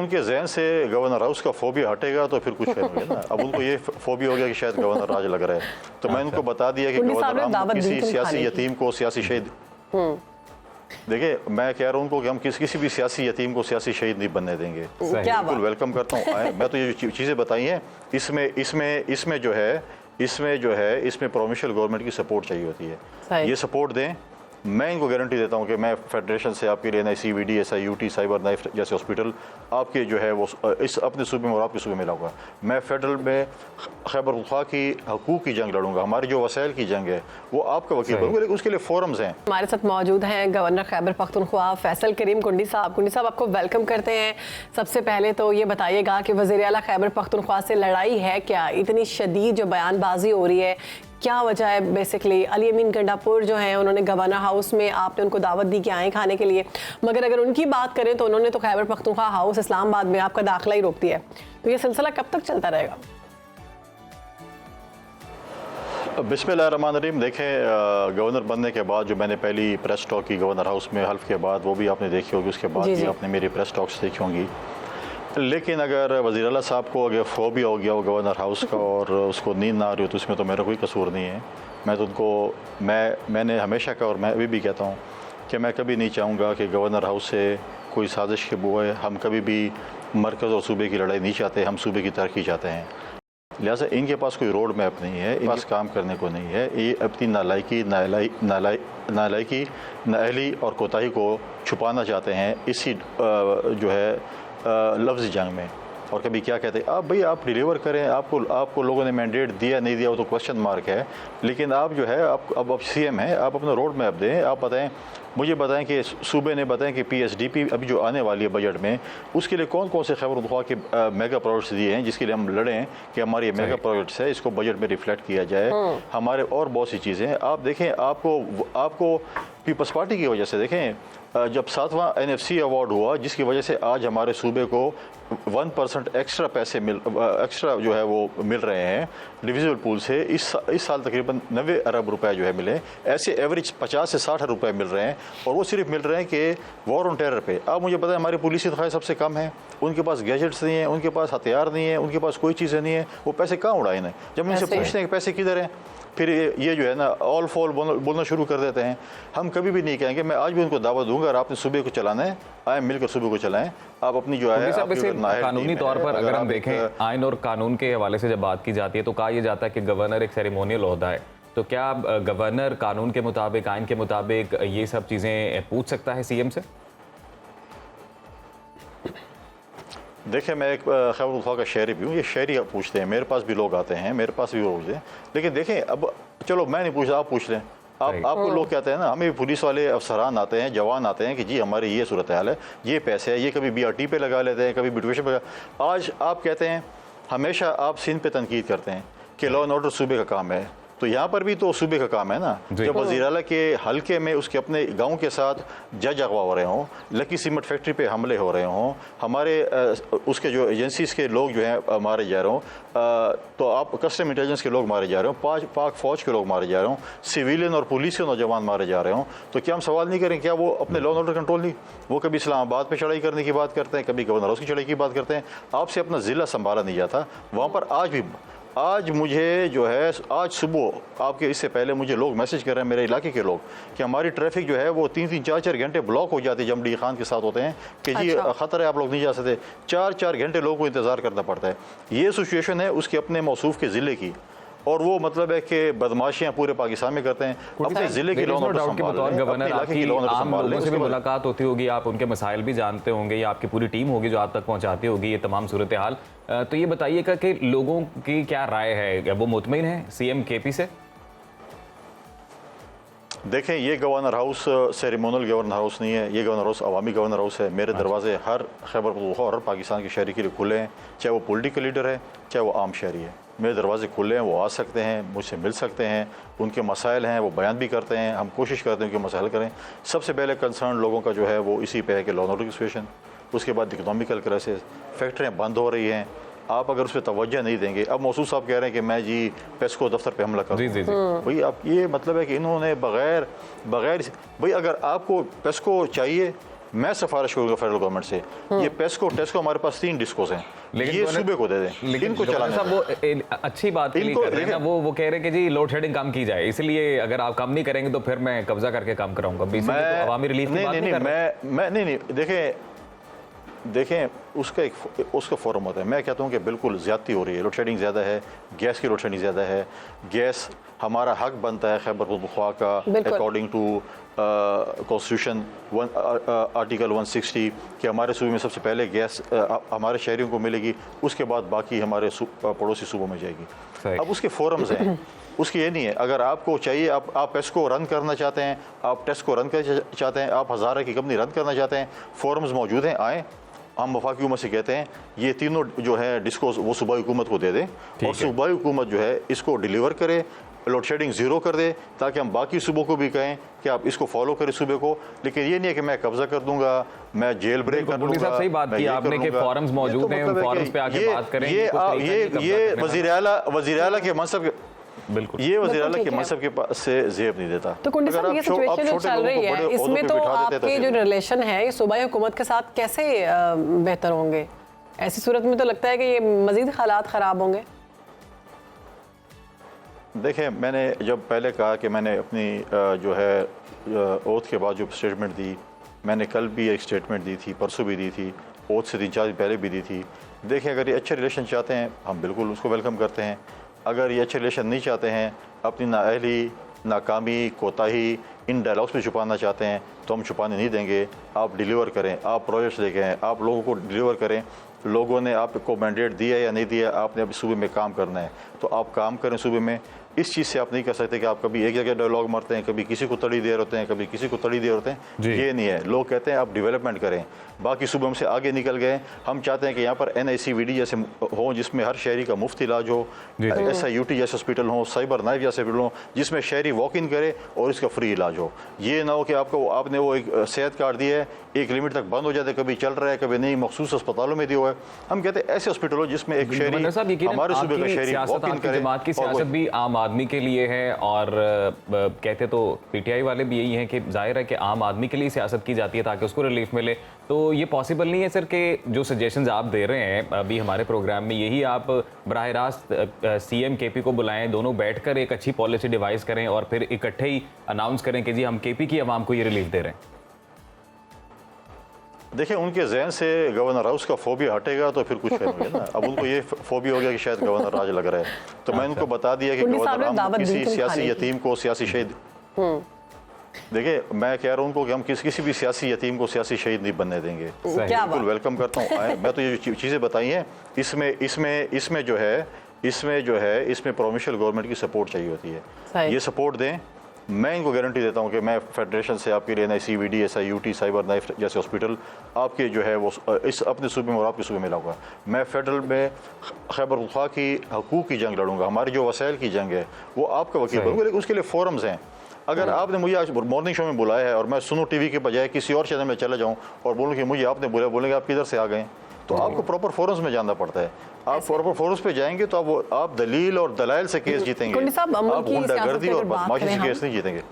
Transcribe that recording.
उनके जहन से गवर्नर हाउस का फोबिया हटेगा तो फिर कुछ करेंगे ना। अब उनको ये फोबिया हो गया कि शायद गवर्नर राज लग रहा है, तो मैंने उनको बता दिया कि गवर्नर हम किसी सियासी यतीम को सियासी शहीद, देखिए मैं कह रहा हूँ उनको कि हम किसी भी सियासी यतीम को सियासी शहीद नहीं बनने देंगे। बिल्कुल वेलकम करता हूँ। मैं तो ये चीज़ें बताई हैं, इसमें जो है इसमें प्रोविंशियल गवर्नमेंट की सपोर्ट चाहिए होती है। ये सपोर्ट दें, मैं इनको गारंटी देता हूँ कि मैं फेडरेशन से आपके लिए NICVD SIUT साइबर नाइफ जैसे हॉस्पिटल आपके जो है वो इस अपने सूबे में और आपके सूबे में लाऊंगा। मैं फेडरल में खैबर पख्तूनख्वा की हकूक़ की जंग लड़ूंगा, हमारी जो वसाइल की जंग है वो आपका वकील बनूंगा, लेकिन उसके लिए फोरम्स हैं। हमारे साथ मौजूद हैं गवर्नर खैबर पख्तूनख्वा फैसल करीम कुंडी साहब। कुंडी साहब आपको वेलकम करते हैं। सबसे पहले तो ये बताइएगा कि वज़ीर आला खैबर पख्तूनख्वा से लड़ाई है क्या? इतनी शदीद जो बयानबाजी हो रही है, क्या वजह है? बेसिकली अली अमीन गंडापुर जो हैं उन्होंने गवर्नर हाउस में आपने उनको दावत दी कि आए खाने के लिए, मगर अगर उनकी बात करें तो उन्होंने तो खैबर पख्तूनख्वा हाउस इस्लामाबाद में आपका दाखिला ही रोक दिया है। तो ये सिलसिला कब तक चलता रहेगा? बिस्मिल्लाहिर्रहमानिर्रहीम। देखें, गवर्नर बनने के बाद जो मैंने पहली प्रेस टॉक की गवर्नर हाउस में हल्फ के बाद, वो भी आपने देखी होगी, उसके बाद भी आपने मेरी प्रेस टॉक्स देखी होंगी। लेकिन अगर वज़ीर आला साहब को अगर फोबिया हो गया हो गवर्नर हाउस का और उसको नींद ना आ रही हो तो उसमें तो मेरा कोई कसूर नहीं है। मैं तो उनको मैंने हमेशा कहा और मैं अभी भी कहता हूँ कि मैं कभी नहीं चाहूँगा कि गवर्नर हाउस से कोई साजिश के बुए, हम कभी भी मरकज़ और सूबे की लड़ाई नहीं चाहते, हम सूबे की तरक्की चाहते हैं। लिहाजा इनके पास कोई रोड मैप नहीं है, इनके पास काम करने को नहीं है। ये अपनी नालायकी नाअहली और कोताही को छुपाना चाहते हैं इसी जो है लफ्ज़ जंग में। और कभी क्या कहते हैं आप, भाई आप डिलीवर करें, आपको लोगों ने मैंडेट दिया नहीं दिया वो तो क्वेश्चन मार्क है, लेकिन आप जो है अब CM हैं, आप अपना रोड मैप दें। आप बताएं, मुझे बताएं कि सूबे ने बताएं कि PSDP अभी जो आने वाली है बजट में, उसके लिए कौन कौन से खैबर पख्तूनख्वा के मेगा प्रोजेक्ट्स दिए हैं जिसके लिए हम लड़ें कि हमारे ये मेगा प्रोजेक्ट्स है, इसको बजट में रिफ्लेक्ट किया जाए। हमारे और बहुत सी चीज़ें हैं। आप देखें, आपको पीपल्स पार्टी की वजह से देखें, जब 7वां NFC अवार्ड हुआ जिसकी वजह से आज हमारे सूबे को 1% एक्स्ट्रा पैसे एक्स्ट्रा जो है वो मिल रहे हैं डिविजिबल पूल से। इस साल तकरीबन 90 अरब रुपए जो है मिले। ऐसे एवरेज 50 से 60 रुपए मिल रहे हैं और वो सिर्फ मिल रहे हैं कि वॉर ऑन टेरर पे। आप मुझे बताएं, हमारी पुलिस की तनख्वाह सबसे कम है, उनके पास गैजेट्स नहीं है, उनके पास हथियार नहीं है, उनके पास कोई चीज़ें नहीं है, वो पैसे कहाँ उड़ाए हैं? जब इनसे पूछते हैं कि पैसे किधर हैं, फिर ये जो है ना ऑल फॉल बोलना शुरू कर देते हैं। हम कभी भी नहीं कहेंगे, मैं आज भी उनको दावत दूंगा, और आपने सूबे को चलाना है, आए मिलकर सूबे को चलाएं। आप अपनी जो है कानूनी तौर पर अगर हम देखें, आइन और कानून के हवाले से जब बात की जाती है तो कहा यह जाता है कि गवर्नर एक सेरेमोनियल ओहदा है, तो क्या गवर्नर कानून के मुताबिक, आइन के मुताबिक ये सब चीज़ें पूछ सकता है CM से? देखिए, मैं एक खैबर पख्तूनख्वा का शहरी भी हूँ, ये शहरी पूछते हैं, मेरे पास भी लोग आते हैं, मेरे पास भी लोग पूछते हैं। लेकिन देखें, अब चलो मैं नहीं पूछता, आप पूछ लें। आपको लोग कहते हैं ना, हमें पुलिस वाले अफसरान आते हैं, जवान आते हैं कि जी हमारी ये सूरत हाल है, ये पैसे है, ये कभी BRT पे लगा लेते हैं, कभी बिटुएशन पे। आज आप कहते हैं, हमेशा आप सिंध पे तनकीद करते हैं कि लॉ एंड ऑर्डर सूबे का काम है, तो यहाँ पर भी तो सूबे का काम है ना। जब वज़ीर आला के हल्के में उसके अपने गांव के साथ जज अगवा हो रहे हों, लकी सीमेंट फैक्ट्री पे हमले हो रहे हों, हमारे उसके जो एजेंसीज के लोग जो हैं मारे जा रहे हों, तो आप कस्टम इंटेलिजेंस के लोग मारे जा रहे हों, पाक फ़ौज के लोग मारे जा रहे हों, सिविलियन और पुलिस के नौजवान मारे जा रहे हों, तो क्या हम सवाल नहीं करें? क्या वो अपने लॉ एंड ऑर्डर कंट्रोल नहीं? वो कभी इस्लामाबाद पे चढ़ाई करने की बात करते हैं, कभी गवर्नर हाउस की चढ़ाई की बात करते हैं। आपसे अपना ज़िला संभाला नहीं जाता वहाँ पर। आज मुझे जो है, आज सुबह आपके इससे पहले मुझे लोग मैसेज कर रहे हैं, मेरे इलाके के लोग, कि हमारी ट्रैफिक जो है वो 3-3, 4-4 घंटे ब्लॉक हो जाती है। जब MD खान के साथ होते हैं कि जी ख़तरा है, आप लोग नहीं जा सकते, 4-4 घंटे लोगों को इंतज़ार करना पड़ता है। ये सिचुएशन है उसके अपने मौसूफ के ज़िले की, और वो मतलब है कि बदमाशियां पूरे पाकिस्तान में करते हैं। अपने जिले की लोगों से भी मुलाकात होती होगी, आप उनके मसाइल भी जानते होंगे, या आपकी पूरी टीम होगी जो आप तक पहुंचाती होगी ये तमाम सूरत हाल। तो ये बताइएगा कि लोगों की क्या राय है, वो मुतमईन है CM KP से? देखें, ये governor house ceremonial governor house नहीं है, ये गवर्नर हाउस अवामी गवर्नर हाउस है। मेरे दरवाजे हर खैबर पख्तूनख्वा और हर पाकिस्तान के शहरी के लिए खुले हैं, चाहे वो पॉलिटिकल लीडर है, चाहे वो आम शहरी है। मेरे दरवाजे खुले हैं, वो आ सकते हैं, मुझसे मिल सकते हैं, उनके मसाइल हैं वो बयान भी करते हैं, हम कोशिश करते हैं उनके मसाइल करें। सबसे पहले कंसर्न लोगों का जो है वो इसी पे है कि लॉ एंड ऑर्डर की सिचुएशन, उसके बाद इकोनॉमिकल क्राइसिस, फैक्ट्रियाँ बंद हो रही हैं, आप अगर उस पर तवज्जो नहीं देंगे। अब मौसूफ साहब कह रहे हैं कि मैं जी पेस्को दफ्तर पे हमला करूँ, भाई आप ये मतलब है कि इन्होंने बगैर भाई अगर आपको पेस्को चाहिए, मैं सिफारिश करूंगा फेडरल गवर्नमेंट से, ये पेस्को टेस्को हमारे पास 3 डिस्कोस हैं, ये सूबे को दे दें, लेकिन इनको चलाने साहब वो अच्छी बात के लिए कर रहे हैं ना, वो कह रहे हैं कि जी लोड शेडिंग कम की जाए, इसलिए अगर आप कम नहीं करेंगे तो फिर मैं कब्जा करके काम कराऊंगा। बीसीपी तो अवामी रिलीफ की बात नहीं कर रहा। नहीं देखें उसका फॉर्म होता है। मैं कहता हूँ कि बिल्कुल ज़्यादती हो रही है, लोड शेडिंग ज़्यादा है, गैस की लोड शेडिंग ज़्यादा है। गैस हमारा हक बनता है खैबर पख्तूनख्वा का अकॉर्डिंग टू कॉन्स्टिट्यूशन आर्टिकल 160 कि हमारे सूबे में सबसे पहले गैस हमारे शहरियों को मिलेगी, उसके बाद बाकी हमारे पड़ोसी सूबों में जाएगी। अब उसके फोरम्स हैं, उसकी ये नहीं है। अगर आपको चाहिए, आप टेस्को रन करना चाहते हैं, आप टेस्को रन करना चाहते हैं, आप हज़ारा की कंपनी रन करना चाहते हैं, फोरम्स मौजूद हैं, आएँ। हम वफाकी हुकूमत से कहते हैं ये तीनों जो है डिस्कोस वो सूबाई हुकूमत को दे दें और सूबाई हुकूमत जो है इसको डिलीवर करे, लोड शेडिंग ज़ीरो कर दे, ताकि हम बाकी सूबों को भी कहें कि आप इसको फॉलो करें सूबे को। लेकिन ये नहीं है कि मैं कब्जा कर दूंगा, मैं जेल ब्रेक कर दूंगा। सही बात की आपने कि फोरम्स मौजूद हैं, उन फोरम्स पे आके बात करें। ये वज़ीर आला के मनसब, बिल्कुल ये वज़ीर आला के मनसब के पास से जेब नहीं देता। तो कुंडी साहब, ये सिचुएशन जो चल रही है इसमें तो आपके जो रिलेशन है ये सूबाई हुकूमत के साथ कैसे बेहतर होंगे? ऐसी सूरत में तो लगता है कि ये मजीद हालात ख़राब होंगे। देखें, मैंने जब पहले कहा कि मैंने अपनी जो है ओथ के बाद जो स्टेटमेंट दी, मैंने कल भी एक स्टेटमेंट दी थी, परसों भी दी थी, ओथ से 3-4 दिन पहले भी दी थी। देखें, अगर ये अच्छे रिलेशन चाहते हैं हम बिल्कुल उसको वेलकम करते हैं। अगर ये अच्छे रिलेशन नहीं चाहते हैं, अपनी नाअहली, नाकामी, कोताही इन डायलॉग्स में छुपाना चाहते हैं, तो हम छुपाने नहीं देंगे। आप डिलीवर करें, आप प्रोजेक्ट्स लेके आप लोगों को डिलीवर करें। लोगों ने आपको मैंडेट दिया या नहीं दिया, आपने अभी सूबे में काम करना है तो आप काम करें सूबे में। इस चीज़ से आप नहीं कर सकते कि आप कभी एक जगह डायलॉग मारते हैं, कभी किसी को तड़ी दे रहे होते हैं, कभी किसी को तड़ी दे रहे होते हैं। ये नहीं है। लोग कहते हैं आप डेवलपमेंट करें, बाकी सूबों से आगे निकल गए। हम चाहते हैं कि यहाँ पर NICVD जैसे हो, जिसमें हर शहरी का मुफ्त इलाज हो, SIUT जैसे हॉस्पिटल हो, साइबर नाइफ जैसे हॉस्पिटल हो, जिसमें शहरी वॉक इन करे और इसका फ्री इलाज हो। ये ना हो कि आपने वो एक सेहत कार्ड दिया है, एक लिमिट तक बंद हो जाता है, कभी चल रहा है, कभी नहीं, मखसूस अस्पताल में दिया हुआ है। हम कहते हैं ऐसे हॉस्पिटल हो जिसमें एक शहरी, हमारे सूबे का शहरी वॉक इन करे। जमात की सियासत भी आम आदमी के लिए है और कहते तो PTI वाले भी यही हैं कि जाहिर है कि आम आदमी के लिए सियासत की जाती है ताकि उसको रिलीफ मिले। तो ये पॉसिबल नहीं है सर कि जो सजेशंस आप दे रहे हैं अभी हमारे प्रोग्राम में, यही आप बराह रास्त CM KP को बुलाएं, दोनों बैठकर एक अच्छी पॉलिसी डिवाइस करें और फिर इकट्ठे ही अनाउंस करें कि जी हम KP की आवाम को ये रिलीफ दे रहे हैं। देखिए, उनके जहन से गवर्नर हाउस का फोबिया हटेगा तो फिर कुछ करेंगे ना। अब उनको ये फोबिया हो गया कि शायद गवर्नर राज लग रहा है, तो मैं उनको बता दिया कि गवर्नर हम किसी सियासी यतीम को सियासी शहीद, देखिए मैं कह रहा हूँ उनको कि हम किसी भी सियासी यतीम को सियासी शहीद नहीं बनने देंगे। बिल्कुल वेलकम करता हूँ। मैं तो ये चीज़ें बताई हैं, इसमें जो है इसमें प्रोविंशियल गवर्नमेंट की सपोर्ट चाहिए होती है। ये सपोर्ट दें। मैं इनको गारंटी देता हूँ कि मैं फेडरेशन से आपके लिए NICVD, SIUT, साइबर नाइफ जैसे हॉस्पिटल आपके जो है वो इस अपने सूबे में और आपके सूबे में लाऊंगा। मैं फेडरल में खैबर पख्तूनख्वा की हकूक़ की जंग लड़ूंगा। हमारी जो वसाइल की जंग है वो आपका वकील बनूंगा, लेकिन उसके लिए फोरम्स हैं। अगर आपने मुझे आज मॉर्निंग शो में बुलाया है और मैं सुनो TV के बजाय किसी और चैनल में चला जाऊँ और बोलूँ कि मुझे आपने बुलाया, बोलेंगे आप किधर से आ गए, तो आपको प्रॉपर फोरम्स में जाना पड़ता है। आप प्रॉपर फोरम्स पे जाएंगे तो आप दलील और दलाइल से केस जीतेंगे। आप गुंडागर्दी और बदमाशी से केस नहीं जीतेंगे।